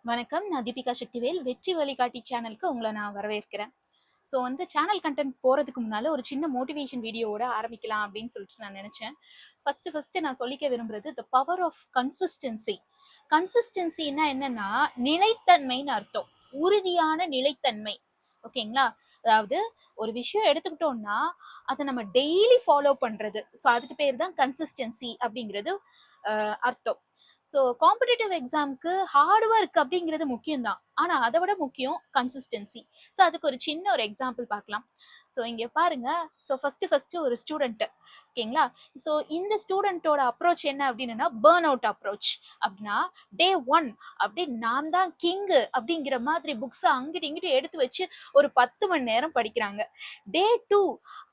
வணக்கம். நான் தீபிகா சக்திவேல். வெற்றி வழிகாட்டி சேனலுக்கு உங்கள நான் வரவேற்கிறேன். சேனல் கன்டென்ட் போறதுக்கு முன்னால ஒரு சின்ன மோட்டிவேஷன் வீடியோவோட ஆரம்பிக்கலாம் அப்படின்னு சொல்லிட்டு நான் நினைச்சேன். ஃபர்ஸ்ட் நான் சொல்லிக்க விரும்புறது தி பவர் ஆஃப் கன்சிஸ்டன்சி. கன்சிஸ்டன்சின்னா என்னன்னா, நிலைத்தன்மைன்னு அர்த்தம். உறுதியான நிலைத்தன்மை. ஓகேங்களா? அதாவது ஒரு விஷயம் எடுத்துக்கிட்டோம்னா, அத நம்ம டெய்லி ஃபாலோ பண்றது. அதுக்கு பேர் தான் கன்சிஸ்டன்சி அப்படிங்கிறது அர்த்தம். காம்படிட்டிவ் எக்ஸாம்க்கு ஹார்ட் ஒர்க் அப்படிங்கிறது முக்கியம் தான். ஆனா அதை விட முக்கியம் கன்சிஸ்டன்சி. அதுக்கு ஒரு சின்ன ஒரு எக்ஸாம்பிள் பார்க்கலாம். இங்க பாருங்க. ஃபர்ஸ்ட் ஒரு ஸ்டூடெண்ட். ஓகேங்களா? இந்த ஸ்டூடெண்டோட அப்ரோச் என்ன அப்படின்னா பர்ன் அவுட் அப்ரோச். அப்படின்னா டே 1 அப்படி நான் தான் கிங் அப்படிங்கிற மாதிரி புக்ஸ் அங்கிட்டு இங்கிட்டு எடுத்து வச்சு ஒரு 10 மணி நேரம் படிக்கிறாங்க. டே 2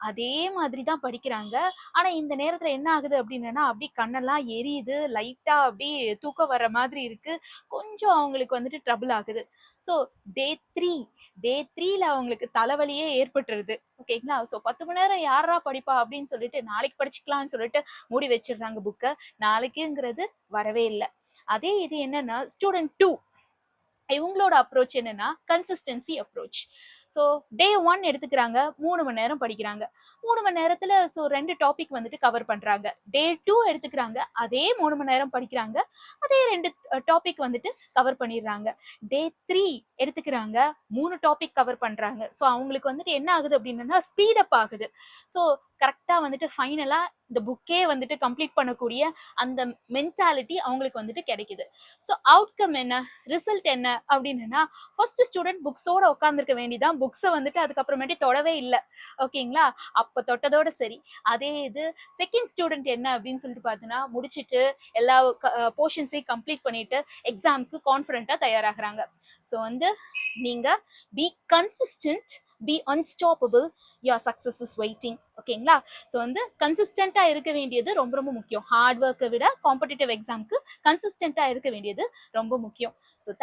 அதே மாதிரி தான் படிக்கிறாங்க. ஆனா இந்த நேரத்துல என்ன ஆகுது அப்படின்னா அப்படி கண்ணெல்லாம் எரியுது, லைட்டா அப்படி தூக்கம் வர்ற மாதிரி இருக்கு. கொஞ்சம் அவங்களுக்கு வந்துட்டு ட்ரபிள் ஆகுது. ஸோ டே 3 டே 3ல அவங்களுக்கு தலைவலியே ஏற்பட்டுருது. ஓகேங்களா? 10 மணி நேரம் யாரா படிப்பா அப்படின்னு சொல்லிட்டு நாளைக்கு படிச்சுக்கலாம்னு சொல்லிட்டு மூடி வச்சிடுறாங்க புக்கை. நாளைக்குங்கிறது வரவே இல்லை. அதே இது என்னன்னா ஸ்டூடெண்ட் 2 இவங்களோட அப்ரோச் என்னன்னா கன்சிஸ்டன்சி அப்ரோச். டே 1 எடுத்துக்கிறாங்க, 3 மணி நேரம் படிக்கிறாங்க. 3 மணி நேரத்துல 2 டாபிக் வந்துட்டு கவர் பண்றாங்க. டே 2 எடுத்துக்கிறாங்க, அதே 3 மணி நேரம் படிக்கிறாங்க, அதே 2 டாபிக் வந்துட்டு கவர் பண்ணிடுறாங்க. டே 3 எடுத்துக்கிறாங்க, 3 டாபிக் கவர் பண்றாங்க. அவங்களுக்கு வந்துட்டு என்ன ஆகுது அப்படின்னா ஸ்பீட் அப் ஆகுது. கரெக்டா வந்துட்டு ஃபைனலா இந்த புக்கே வந்துட்டு கம்ப்ளீட் பண்ணக்கூடிய அந்த மென்டாலிட்டி அவங்களுக்கு வந்துட்டு கிடைக்குது. அவுட்கம் என்ன, ரிசல்ட் என்ன அப்படின்னா ஃபர்ஸ்ட் ஸ்டூடெண்ட் புக்ஸோட உட்காந்துருக்க வேண்டியதான். புக்ஸை வந்துட்டு அதுக்கப்புறமேட்டு தொடவே இல்லை. ஓகேங்களா? அப்ப தொட்டதோட சரி. அதே இது செகண்ட் ஸ்டூடெண்ட் என்ன அப்படின்னு சொல்லிட்டு பார்த்தீங்கன்னா முடிச்சுட்டு எல்லா போர்ஷன்ஸையும் கம்ப்ளீட் பண்ணிட்டு எக்ஸாமுக்கு கான்ஃபிடென்ட்டா தயாராகிறாங்க. நீங்க be consistent, be unstoppable, your success is waiting. ஓகேங்களா? கன்சிஸ்டண்டா இருக்க வேண்டியது ரொம்ப ரொம்ப முக்கியம். ஹார்ட் ஒர்க்கை விட காம்படிட்டிவ் எக்ஸாமுக்கு கன்சிஸ்டண்டா இருக்க வேண்டியது ரொம்ப முக்கியம்.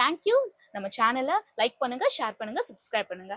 தேங்க்யூ. நம்ம சேனலை லைக் பண்ணுங்க, ஷேர் பண்ணுங்க, சப்ஸ்கிரைப் பண்ணுங்க.